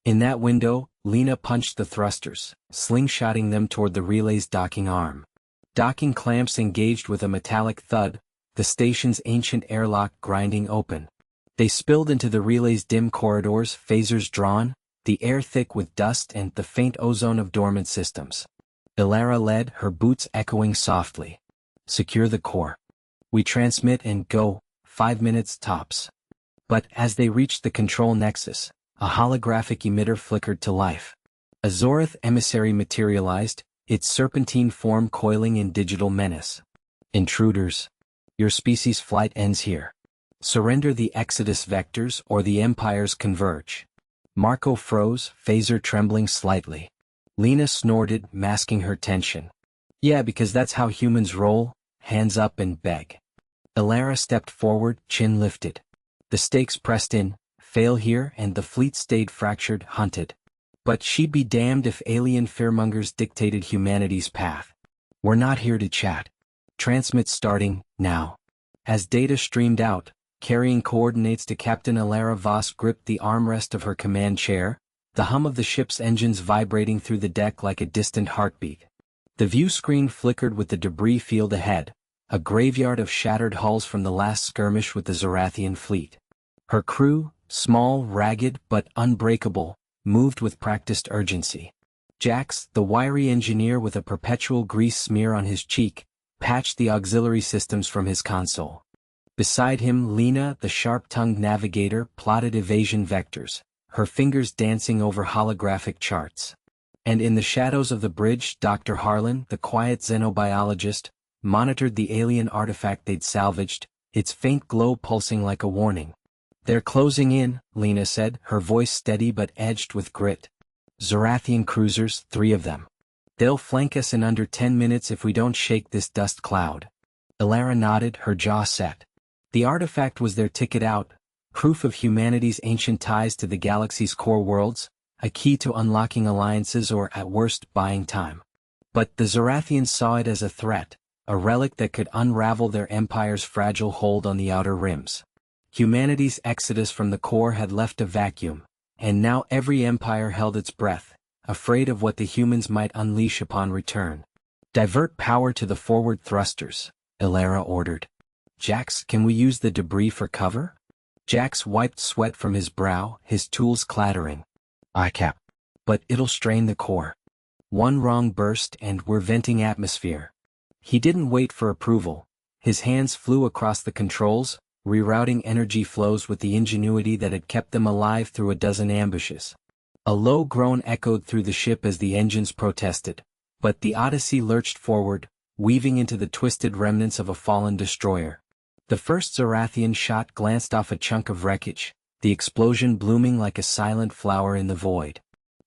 In that window, Lena punched the thrusters, slingshotting them toward the relay's docking arm. Docking clamps engaged with a metallic thud, the station's ancient airlock grinding open. They spilled into the relay's dim corridors, phasers drawn, the air thick with dust and the faint ozone of dormant systems. Elara led, her boots echoing softly. Secure the core. We transmit and go, 5 minutes tops. But as they reached the control nexus, a holographic emitter flickered to life. A Zorith emissary materialized, its serpentine form coiling in digital menace. Intruders. Your species' flight ends here. Surrender the Exodus vectors or the Empires converge. Marco froze, phaser trembling slightly. Lena snorted, masking her tension. Yeah, because that's how humans roll, hands up and beg. Elara stepped forward, chin lifted. The stakes pressed in, fail here and the fleet stayed fractured, hunted. But she'd be damned if alien fearmongers dictated humanity's path. We're not here to chat. Transmit starting, now. As data streamed out, carrying coordinates to Captain Elara Voss gripped the armrest of her command chair, the hum of the ship's engines vibrating through the deck like a distant heartbeat. The view screen flickered with the debris field ahead, a graveyard of shattered hulls from the last skirmish with the Zorathian fleet. Her crew, small, ragged, but unbreakable, moved with practiced urgency. Jax, the wiry engineer with a perpetual grease smear on his cheek, patched the auxiliary systems from his console. Beside him, Lena, the sharp-tongued navigator, plotted evasion vectors, her fingers dancing over holographic charts. And in the shadows of the bridge, Dr. Harlan, the quiet xenobiologist, monitored the alien artifact they'd salvaged, its faint glow pulsing like a warning. They're closing in, Lena said, her voice steady but edged with grit. Zorathian cruisers, 3 of them. They'll flank us in under 10 minutes if we don't shake this dust cloud. Elara nodded, her jaw set. The artifact was their ticket out, proof of humanity's ancient ties to the galaxy's core worlds, a key to unlocking alliances or, at worst, buying time. But the Zorathians saw it as a threat, a relic that could unravel their empire's fragile hold on the outer rims. Humanity's exodus from the core had left a vacuum, and now every empire held its breath, afraid of what the humans might unleash upon return. Divert power to the forward thrusters, Elara ordered. Jax, can we use the debris for cover? Jax wiped sweat from his brow, his tools clattering. I cap. But it'll strain the core. One wrong burst and we're venting atmosphere. He didn't wait for approval. His hands flew across the controls, rerouting energy flows with the ingenuity that had kept them alive through a dozen ambushes. A low groan echoed through the ship as the engines protested, but the Odyssey lurched forward, weaving into the twisted remnants of a fallen destroyer. The first Zorathian shot glanced off a chunk of wreckage, the explosion blooming like a silent flower in the void.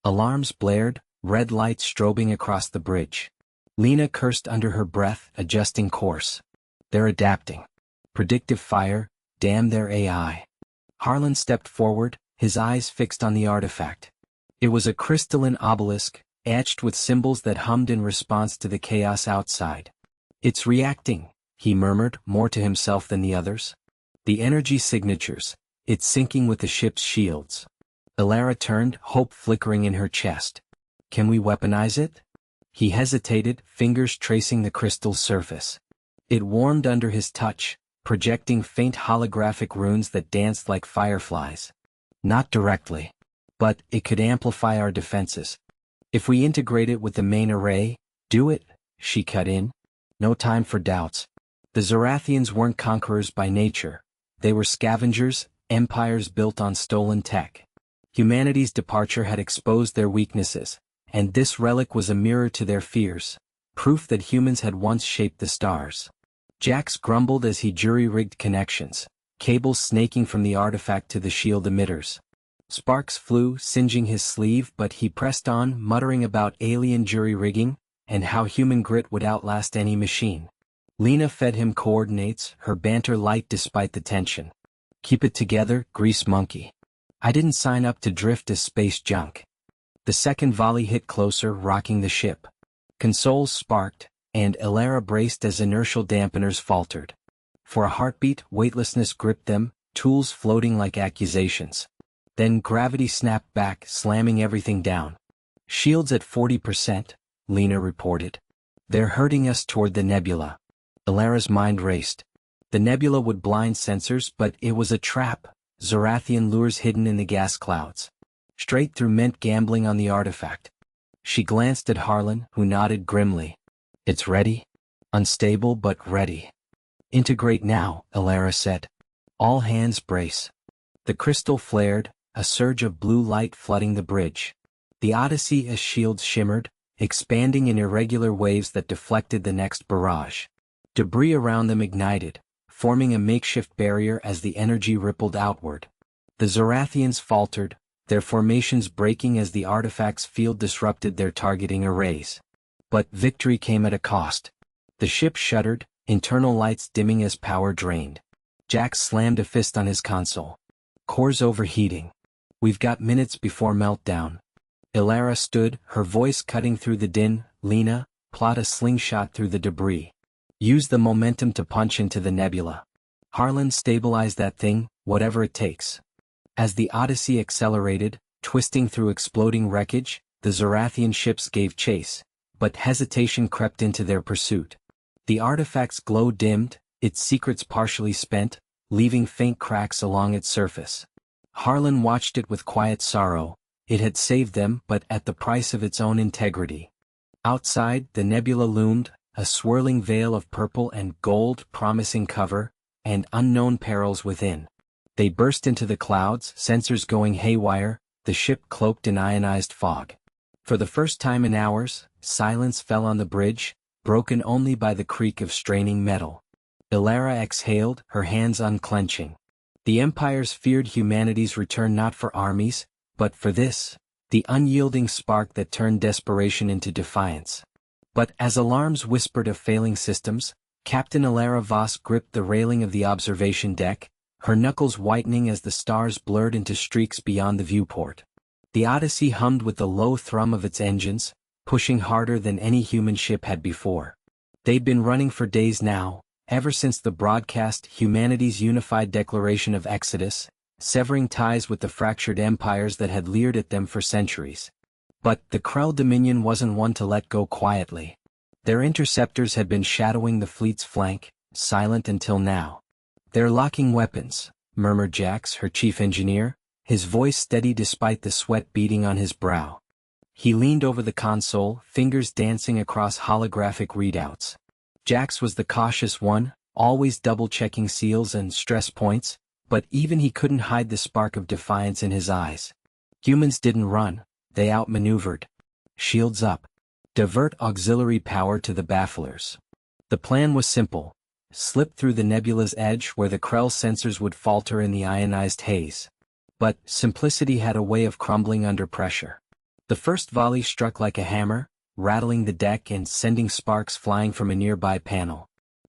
Alarms blared, red lights strobing across the bridge. Lena cursed under her breath, adjusting course. They're adapting. Predictive fire, damn their AI. Harlan stepped forward, his eyes fixed on the artifact. It was a crystalline obelisk, etched with symbols that hummed in response to the chaos outside. It's reacting, he murmured, more to himself than the others. The energy signatures, it's syncing with the ship's shields. Elara turned, hope flickering in her chest. Can we weaponize it? He hesitated, fingers tracing the crystal's surface. It warmed under his touch, projecting faint holographic runes that danced like fireflies. Not directly. But it could amplify our defenses. If we integrate it with the main array, do it, she cut in. No time for doubts. The Zorathians weren't conquerors by nature. They were scavengers, empires built on stolen tech. Humanity's departure had exposed their weaknesses, and this relic was a mirror to their fears, proof that humans had once shaped the stars. Jax grumbled as he jury-rigged connections, cables snaking from the artifact to the shield emitters. Sparks flew, singeing his sleeve, but he pressed on, muttering about alien jury-rigging, and how human grit would outlast any machine. Lena fed him coordinates, her banter light despite the tension. Keep it together, grease monkey. I didn't sign up to drift as space junk. The second volley hit closer, rocking the ship. Consoles sparked, and Elara braced as inertial dampeners faltered. For a heartbeat, weightlessness gripped them, tools floating like accusations. Then gravity snapped back, slamming everything down. Shields at 40%, Lena reported. They're herding us toward the nebula. Elara's mind raced. The nebula would blind sensors, but it was a trap. Zorathian lures hidden in the gas clouds. Straight through meant gambling on the artifact. She glanced at Harlan, who nodded grimly. It's ready? Unstable but ready. Integrate now, Elara said. All hands brace. The crystal flared, a surge of blue light flooding the bridge. The Odyssey as shields shimmered, expanding in irregular waves that deflected the next barrage. Debris around them ignited, forming a makeshift barrier as the energy rippled outward. The Zorathians faltered, their formations breaking as the artifact's field disrupted their targeting arrays. But victory came at a cost. The ship shuddered, internal lights dimming as power drained. Jax slammed a fist on his console. Cores overheating. We've got minutes before meltdown. Elara stood, her voice cutting through the din. Lena, plot a slingshot through the debris. Use the momentum to punch into the nebula. Harlan, stabilize that thing, whatever it takes. As the Odyssey accelerated, twisting through exploding wreckage, the Zorathian ships gave chase, but hesitation crept into their pursuit. The artifact's glow dimmed, its secrets partially spent, leaving faint cracks along its surface. Harlan watched it with quiet sorrow. It had saved them, but at the price of its own integrity. Outside, the nebula loomed, a swirling veil of purple and gold, promising cover, and unknown perils within. They burst into the clouds, sensors going haywire, the ship cloaked in ionized fog. For the first time in hours, silence fell on the bridge, broken only by the creak of straining metal. Elara exhaled, her hands unclenching. The empires feared humanity's return not for armies, but for this, the unyielding spark that turned desperation into defiance. But as alarms whispered of failing systems, Captain Elara Voss gripped the railing of the observation deck, her knuckles whitening as the stars blurred into streaks beyond the viewport. The Odyssey hummed with the low thrum of its engines, pushing harder than any human ship had before. They'd been running for days now, ever since the broadcast humanity's unified declaration of exodus, severing ties with the fractured empires that had leered at them for centuries. But the Krell Dominion wasn't one to let go quietly. Their interceptors had been shadowing the fleet's flank, silent until now. They're locking weapons, murmured Jax, her chief engineer, his voice steady despite the sweat beading on his brow. He leaned over the console, fingers dancing across holographic readouts. Jax was the cautious one, always double-checking seals and stress points, but even he couldn't hide the spark of defiance in his eyes. Humans didn't run, they outmaneuvered. Shields up. Divert auxiliary power to the bafflers. The plan was simple. Slip through the nebula's edge where the Krell sensors would falter in the ionized haze. But simplicity had a way of crumbling under pressure. The first volley struck like a hammer, rattling the deck and sending sparks flying from a nearby panel.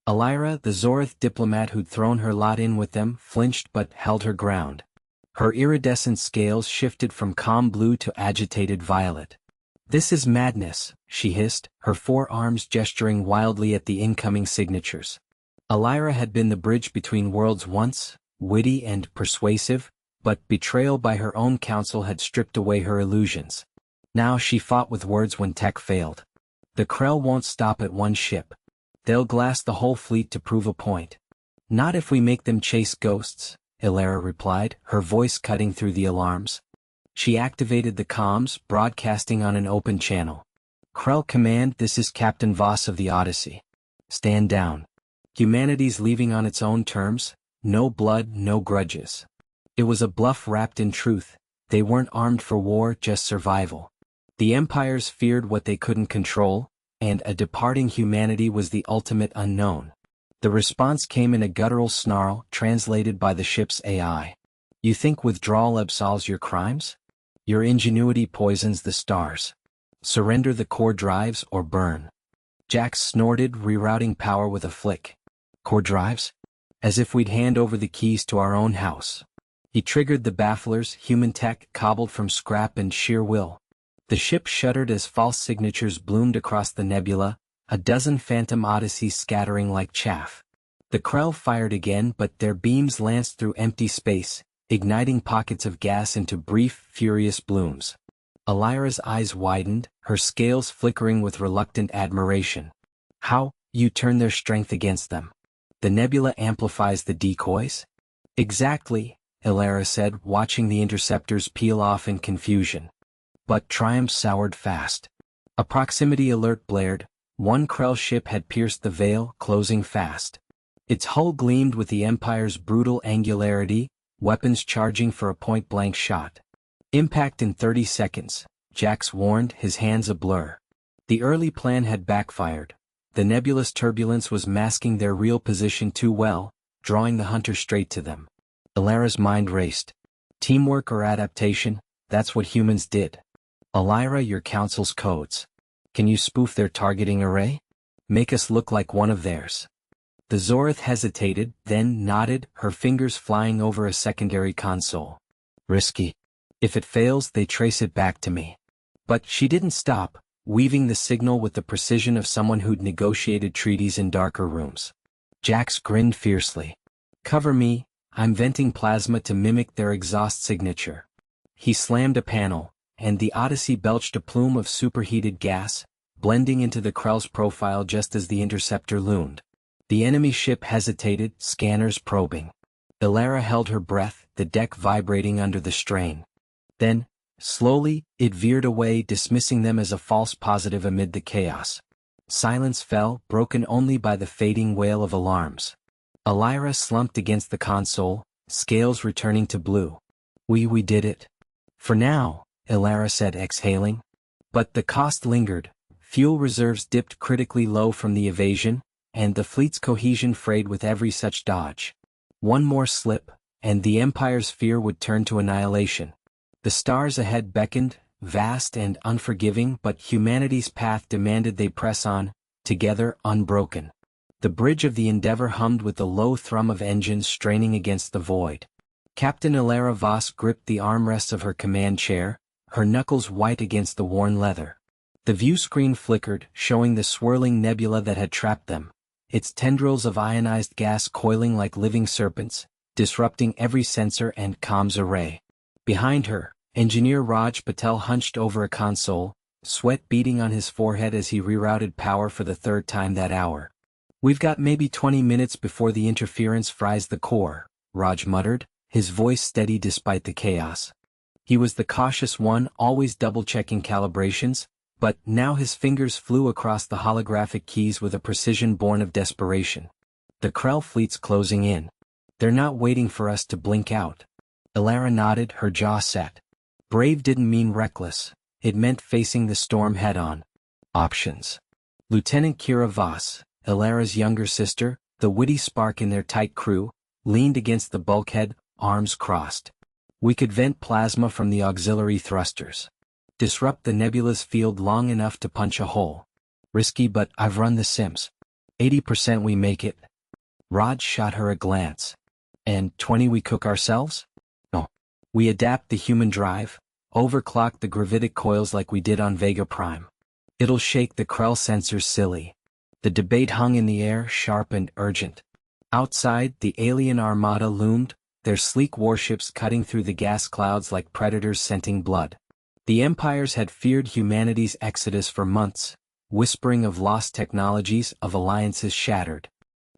Elara, the Zorath diplomat who'd thrown her lot in with them, flinched but held her ground. Her iridescent scales shifted from calm blue to agitated violet. "This is madness," she hissed, her forearms gesturing wildly at the incoming signatures. Elara had been the bridge between worlds once, witty and persuasive, but betrayal by her own counsel had stripped away her illusions. Now she fought with words when tech failed. The Krell won't stop at one ship. They'll glass the whole fleet to prove a point. Not if we make them chase ghosts, Elara replied, her voice cutting through the alarms. She activated the comms, broadcasting on an open channel. Krell command, this is Captain Voss of the Odyssey. Stand down. Humanity's leaving on its own terms, no blood, no grudges. It was a bluff wrapped in truth, they weren't armed for war, just survival. The empires feared what they couldn't control, and a departing humanity was the ultimate unknown. The response came in a guttural snarl translated by the ship's AI. You think withdrawal absolves your crimes? Your ingenuity poisons the stars. Surrender the core drives or burn. Jax snorted, rerouting power with a flick. Core drives? As if we'd hand over the keys to our own house. He triggered the bafflers, human tech cobbled from scrap and sheer will. The ship shuddered as false signatures bloomed across the nebula, a dozen phantom odysseys scattering like chaff. The Krell fired again, but their beams lanced through empty space, igniting pockets of gas into brief, furious blooms. Elira's eyes widened, her scales flickering with reluctant admiration. How, you turn their strength against them? The nebula amplifies the decoys? Exactly, Elira said, watching the interceptors peel off in confusion. But triumph soured fast. A proximity alert blared. One Krell ship had pierced the veil, closing fast. Its hull gleamed with the Empire's brutal angularity, weapons charging for a point-blank shot. Impact in 30 seconds, Jax warned, his hands a blur. The early plan had backfired. The nebulous turbulence was masking their real position too well, drawing the hunter straight to them. Elira's mind raced. Teamwork or adaptation, that's what humans did. Elira, your council's codes. Can you spoof their targeting array? Make us look like one of theirs. The Zorith hesitated, then nodded, her fingers flying over a secondary console. Risky. If it fails, they trace it back to me. But she didn't stop, weaving the signal with the precision of someone who'd negotiated treaties in darker rooms. Jax grinned fiercely. Cover me, I'm venting plasma to mimic their exhaust signature. He slammed a panel, and the Odyssey belched a plume of superheated gas, blending into the Krell's profile just as the interceptor loomed. The enemy ship hesitated, scanners probing. Elira held her breath, the deck vibrating under the strain. Then, slowly, it veered away, dismissing them as a false positive amid the chaos. Silence fell, broken only by the fading wail of alarms. Elira slumped against the console, scales returning to blue. We did it. For now, Elira said, exhaling. But the cost lingered. Fuel reserves dipped critically low from the evasion, and the fleet's cohesion frayed with every such dodge. One more slip, and the Empire's fear would turn to annihilation. The stars ahead beckoned, vast and unforgiving, but humanity's path demanded they press on, together, unbroken. The bridge of the Endeavor hummed with the low thrum of engines straining against the void. Captain Elira Voss gripped the armrests of her command chair, her knuckles white against the worn leather. The view screen flickered, showing the swirling nebula that had trapped them, its tendrils of ionized gas coiling like living serpents, disrupting every sensor and comms array. Behind her, Engineer Raj Patel hunched over a console, sweat beading on his forehead as he rerouted power for the third time that hour. We've got maybe 20 minutes before the interference fries the core, Raj muttered, his voice steady despite the chaos. He was the cautious one, always double-checking calibrations, but now his fingers flew across the holographic keys with a precision born of desperation. The Krell fleet's closing in. They're not waiting for us to blink out. Elira nodded, her jaw set. Brave didn't mean reckless, it meant facing the storm head-on. Options. Lieutenant Kira Voss, Elira's younger sister, the witty spark in their tight crew, leaned against the bulkhead, arms crossed. We could vent plasma from the auxiliary thrusters. Disrupt the nebula's field long enough to punch a hole. Risky, but I've run the sims. 80% we make it. Rod shot her a glance. And 20 we cook ourselves? No. We adapt the human drive, overclock the gravitic coils like we did on Vega Prime. It'll shake the Krell sensors silly. The debate hung in the air, sharp and urgent. Outside, the alien armada loomed, their sleek warships cutting through the gas clouds like predators scenting blood. The empires had feared humanity's exodus for months, whispering of lost technologies, of alliances shattered.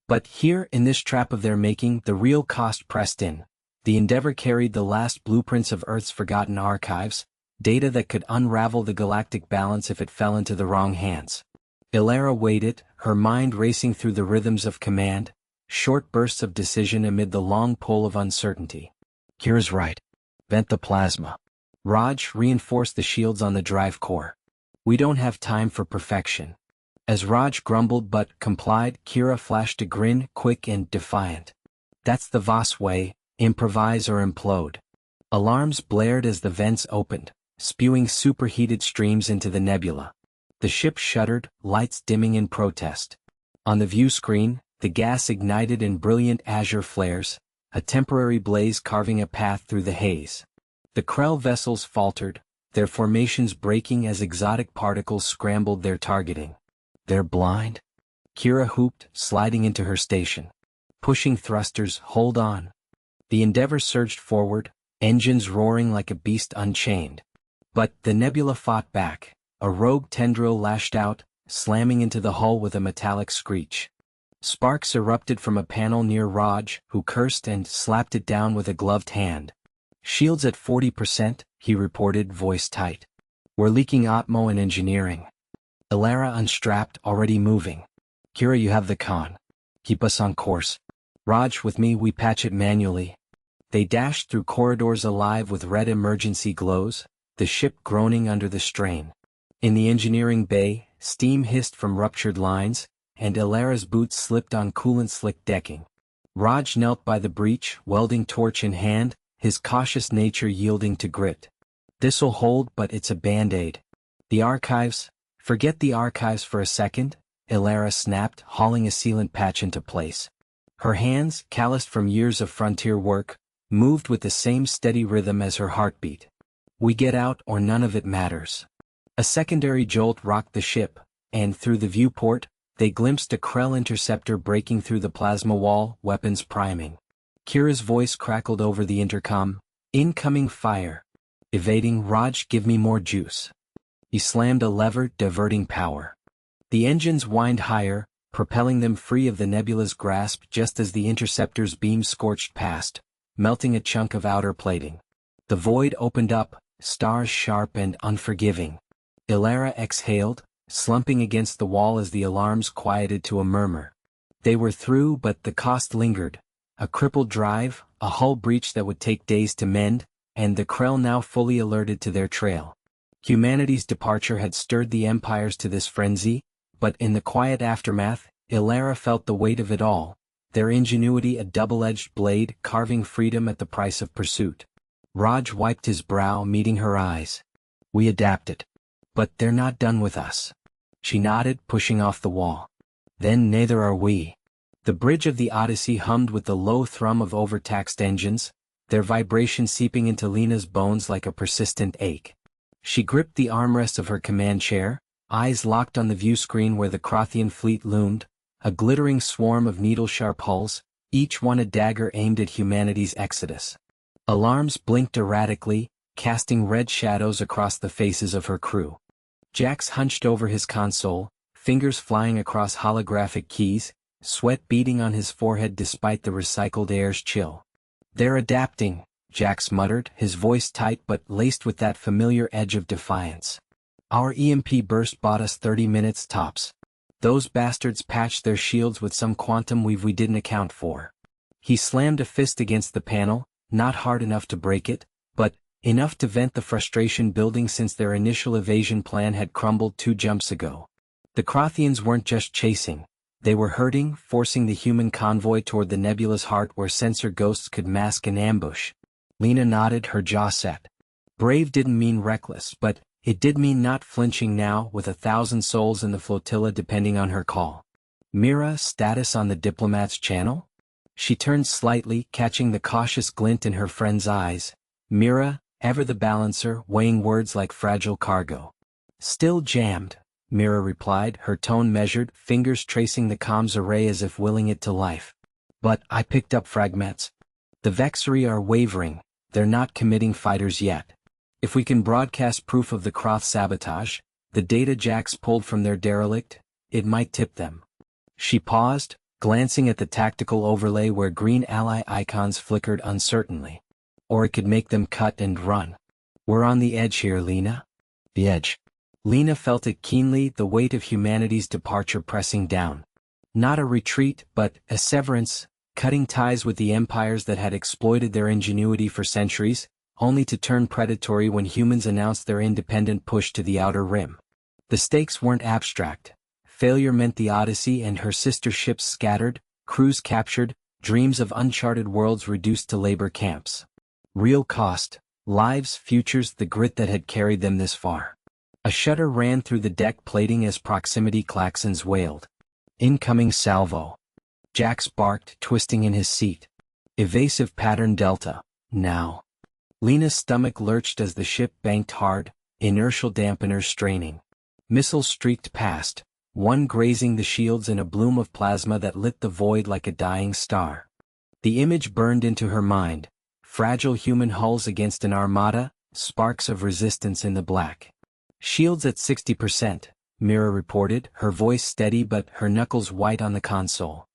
But here, in this trap of their making, the real cost pressed in. The Endeavor carried the last blueprints of Earth's forgotten archives, Data that could unravel the galactic balance if it fell into the wrong hands. Ilara waited, her mind racing through the rhythms of command, short bursts of decision amid the long pull of uncertainty. Kira's right. Vent the plasma. Raj reinforced the shields on the drive core. We don't have time for perfection. As Raj grumbled but complied, Kira flashed a grin, quick and defiant. That's the Voss way, improvise or implode. Alarms blared as the vents opened, spewing superheated streams into the nebula. The ship shuddered, lights dimming in protest. On the view screen, the gas ignited in brilliant azure flares, a temporary blaze carving a path through the haze. The Krell vessels faltered, their formations breaking as exotic particles scrambled their targeting. They're blind? Kira whooped, sliding into her station. Pushing thrusters, hold on. The Endeavor surged forward, engines roaring like a beast unchained. But the nebula fought back. A rogue tendril lashed out, slamming into the hull with a metallic screech. Sparks erupted from a panel near Raj, who cursed and slapped it down with a gloved hand. Shields at 40%, he reported, voice tight. We're leaking Atmo and engineering. Ilara unstrapped, already moving. Kira, you have the con. Keep us on course. Raj, with me, we patch it manually. They dashed through corridors alive with red emergency glows, the ship groaning under the strain. In the engineering bay, steam hissed from ruptured lines, and Ilara's boots slipped on coolant-slick decking. Raj knelt by the breach, welding torch in hand, his cautious nature yielding to grit. This'll hold, but it's a band-aid. The archives? Forget the archives for a second, Ilara snapped, hauling a sealant patch into place. Her hands, calloused from years of frontier work, moved with the same steady rhythm as her heartbeat. We get out or none of it matters. A secondary jolt rocked the ship, and through the viewport, they glimpsed a Krell interceptor breaking through the plasma wall, weapons priming. Kira's voice crackled over the intercom. Incoming fire. Evading. Raj, give me more juice. He slammed a lever, diverting power. The engines whined higher, propelling them free of the nebula's grasp just as the interceptor's beam scorched past, melting a chunk of outer plating. The void opened up, stars sharp and unforgiving. Ilara exhaled, slumping against the wall as the alarms quieted to a murmur. They were through, but the cost lingered. A crippled drive, a hull breach that would take days to mend, and the Krell now fully alerted to their trail. Humanity's departure had stirred the empires to this frenzy, but in the quiet aftermath, Ilara felt the weight of it all, their ingenuity a double-edged blade carving freedom at the price of pursuit. Raj wiped his brow, meeting her eyes. We adapted. But they're not done with us. She nodded, pushing off the wall. Then neither are we. The bridge of the Odyssey hummed with the low thrum of overtaxed engines, their vibration seeping into Lena's bones like a persistent ache. She gripped the armrest of her command chair, eyes locked on the view screen where the Crothian fleet loomed, a glittering swarm of needle-sharp hulls, each one a dagger aimed at humanity's exodus. Alarms blinked erratically, casting red shadows across the faces of her crew. Jax hunched over his console, fingers flying across holographic keys, sweat beading on his forehead despite the recycled air's chill. They're adapting, Jax muttered, his voice tight but laced with that familiar edge of defiance. Our EMP burst bought us 30 minutes tops. Those bastards patched their shields with some quantum weave we didn't account for. He slammed a fist against the panel, not hard enough to break it, but enough to vent the frustration building since their initial evasion plan had crumbled 2 jumps ago. The Crothians weren't just chasing. They were herding, forcing the human convoy toward the nebula's heart where sensor ghosts could mask an ambush. Lena nodded, her jaw set. Brave didn't mean reckless, but it did mean not flinching now, with 1,000 souls in the flotilla depending on her call. Mira, status on the diplomat's channel? She turned slightly, catching the cautious glint in her friend's eyes. Mira, ever the balancer, weighing words like fragile cargo. Still jammed, Mira replied, her tone measured, fingers tracing the comms array as if willing it to life. But I picked up fragments. The Vexari are wavering, they're not committing fighters yet. If we can broadcast proof of the Croth sabotage, the data Jax pulled from their derelict, it might tip them. She paused, glancing at the tactical overlay where green ally icons flickered uncertainly. Or it could make them cut and run. We're on the edge here, Lena. The edge. Lena felt it keenly, the weight of humanity's departure pressing down. Not a retreat, but a severance, cutting ties with the empires that had exploited their ingenuity for centuries, only to turn predatory when humans announced their independent push to the outer rim. The stakes weren't abstract. Failure meant the Odyssey and her sister ships scattered, crews captured, dreams of uncharted worlds reduced to labor camps. Real cost, lives, futures, the grit that had carried them this far. A shudder ran through the deck plating as proximity klaxons wailed. Incoming salvo. Jax barked, twisting in his seat. Evasive pattern delta, now. Lena's stomach lurched as the ship banked hard, inertial dampeners straining. Missiles streaked past, one grazing the shields in a bloom of plasma that lit the void like a dying star. The image burned into her mind, fragile human hulls against an armada, sparks of resistance in the black. Shields at 60%, Mira reported, her voice steady but her knuckles white on the console.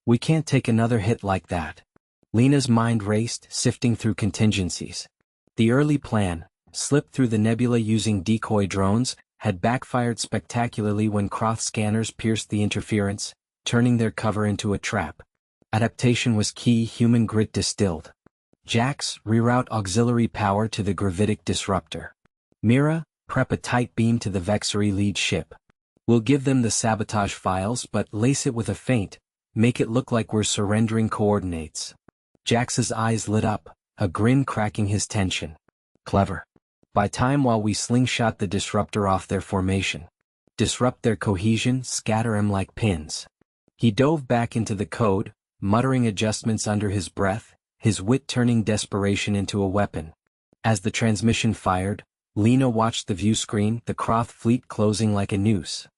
We can't take another hit like that. Lena's mind raced, sifting through contingencies. The early plan, slip through the nebula using decoy drones, had backfired spectacularly when Croth scanners pierced the interference, turning their cover into a trap. Adaptation was key, human grit distilled. Jax, reroute auxiliary power to the gravitic disruptor. Mira, prep a tight beam to the Vexery lead ship. We'll give them the sabotage files but lace it with a feint, make it look like we're surrendering coordinates. Jax's eyes lit up, a grin cracking his tension. Clever. Buy time while we slingshot the disruptor off their formation. Disrupt their cohesion, scatter 'em like pins. He dove back into the code, muttering adjustments under his breath, his wit turning desperation into a weapon. As the transmission fired, Lena watched the view screen, the Croth fleet closing like a noose.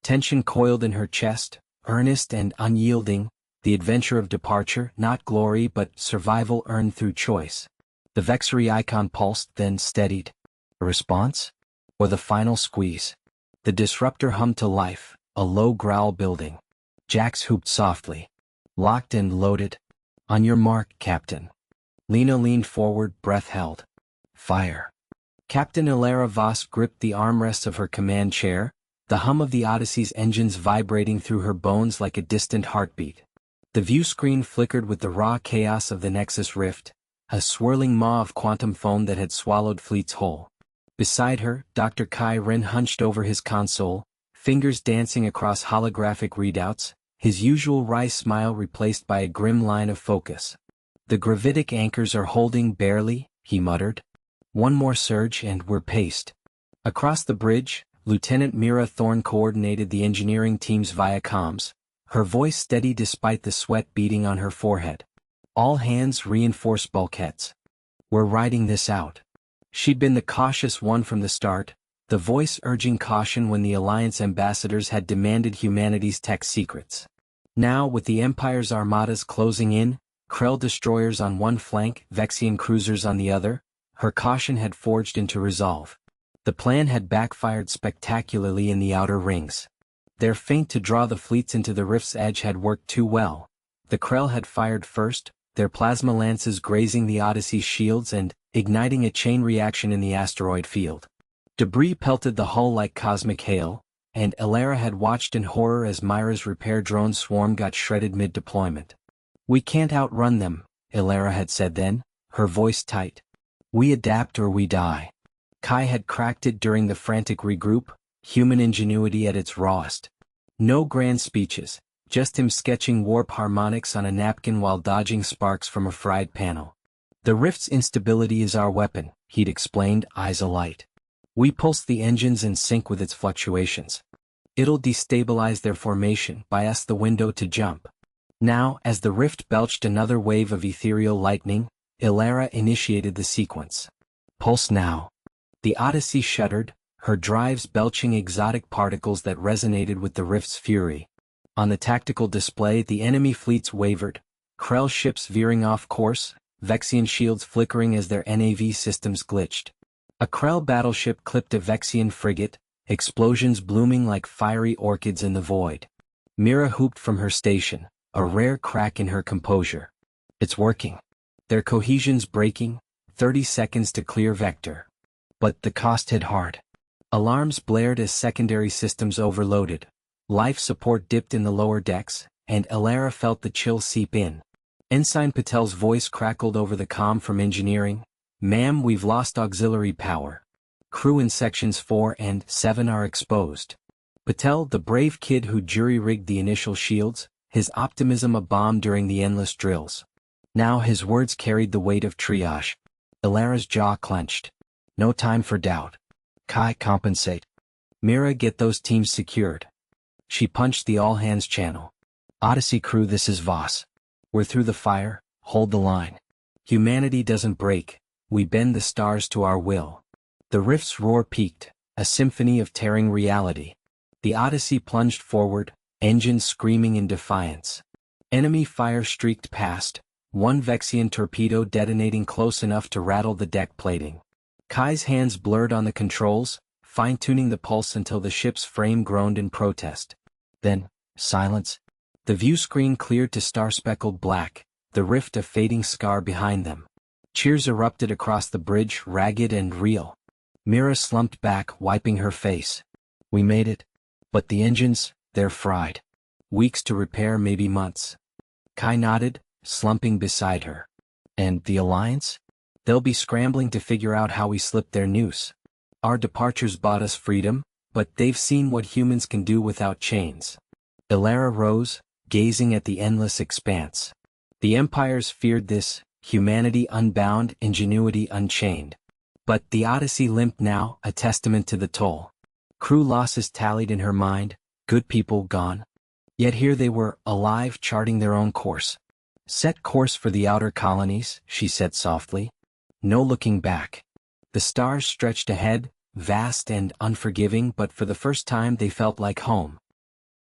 Tension coiled in her chest, earnest and unyielding, the adventure of departure, not glory but survival earned through choice. The Vexery icon pulsed, then steadied. A response? Or the final squeeze? The disruptor hummed to life, a low growl building. Jax hooped softly. Locked and loaded. On your mark, Captain. Lena leaned forward, breath held. Fire. Captain Ilara Voss gripped the armrests of her command chair, the hum of the Odyssey's engines vibrating through her bones like a distant heartbeat. The view screen flickered with the raw chaos of the Nexus Rift, a swirling maw of quantum foam that had swallowed fleets whole. Beside her, Dr. Kai Ren hunched over his console, fingers dancing across holographic readouts, his usual wry smile replaced by a grim line of focus. The gravitic anchors are holding barely, he muttered. One more surge and we're paced. Across the bridge, Lieutenant Mira Thorne coordinated the engineering teams via comms, her voice steady despite the sweat beading on her forehead. All hands reinforce bulkheads. We're riding this out. She'd been the cautious one from the start, the voice urging caution when the Alliance ambassadors had demanded humanity's tech secrets. Now, with the Empire's armadas closing in, Krell destroyers on one flank, Vexian cruisers on the other, her caution had forged into resolve. The plan had backfired spectacularly in the outer rings. Their feint to draw the fleets into the rift's edge had worked too well. The Krell had fired first, their plasma lances grazing the Odyssey's shields and igniting a chain reaction in the asteroid field. Debris pelted the hull like cosmic hail, and Ilara had watched in horror as Myra's repair drone swarm got shredded mid-deployment. We can't outrun them, Ilara had said then, her voice tight. We adapt or we die. Kai had cracked it during the frantic regroup, human ingenuity at its rawest. No grand speeches, just him sketching warp harmonics on a napkin while dodging sparks from a fried panel. The rift's instability is our weapon, he'd explained, eyes alight. We pulse the engines and sync with its fluctuations. It'll destabilize their formation, buy us the window to jump. Now, as the rift belched another wave of ethereal lightning, Ilara initiated the sequence. Pulse now. The Odyssey shuddered, her drives belching exotic particles that resonated with the rift's fury. On the tactical display, the enemy fleets wavered, Krell ships veering off course, Vexian shields flickering as their NAV systems glitched. A Krell battleship clipped a Vexian frigate, explosions blooming like fiery orchids in the void. Mira hooped from her station, a rare crack in her composure. It's working. Their cohesion's breaking, 30 seconds to clear vector. But the cost hit hard. Alarms blared as secondary systems overloaded. Life support dipped in the lower decks, and Elara felt the chill seep in. Ensign Patel's voice crackled over the comm from engineering. "Ma'am, we've lost auxiliary power. Crew in sections 4 and 7 are exposed." Patel, the brave kid who jury-rigged the initial shields, his optimism a bomb during the endless drills. Now his words carried the weight of triage. Elara's jaw clenched. No time for doubt. Kai, compensate. Mira, get those teams secured. She punched the all-hands channel. Odyssey crew, this is Voss. We're through the fire, hold the line. Humanity doesn't break, we bend the stars to our will. The rift's roar peaked, a symphony of tearing reality. The Odyssey plunged forward, engines screaming in defiance. Enemy fire streaked past, one Vexian torpedo detonating close enough to rattle the deck plating. Kai's hands blurred on the controls, fine-tuning the pulse until the ship's frame groaned in protest. Then, silence. The view screen cleared to star-speckled black, the rift a fading scar behind them. Cheers erupted across the bridge, ragged and real. Mira slumped back, wiping her face. We made it. But the engines, they're fried. Weeks to repair, maybe months. Kai nodded, slumping beside her. And the Alliance? They'll be scrambling to figure out how we slipped their noose. Our departures bought us freedom, but they've seen what humans can do without chains. Elara rose, gazing at the endless expanse. The empires feared this, humanity unbound, ingenuity unchained. But the Odyssey limped now, a testament to the toll. Crew losses tallied in her mind, good people gone. Yet here they were, alive, charting their own course. Set course for the outer colonies, she said softly. No looking back. The stars stretched ahead, vast and unforgiving, but for the first time they felt like home.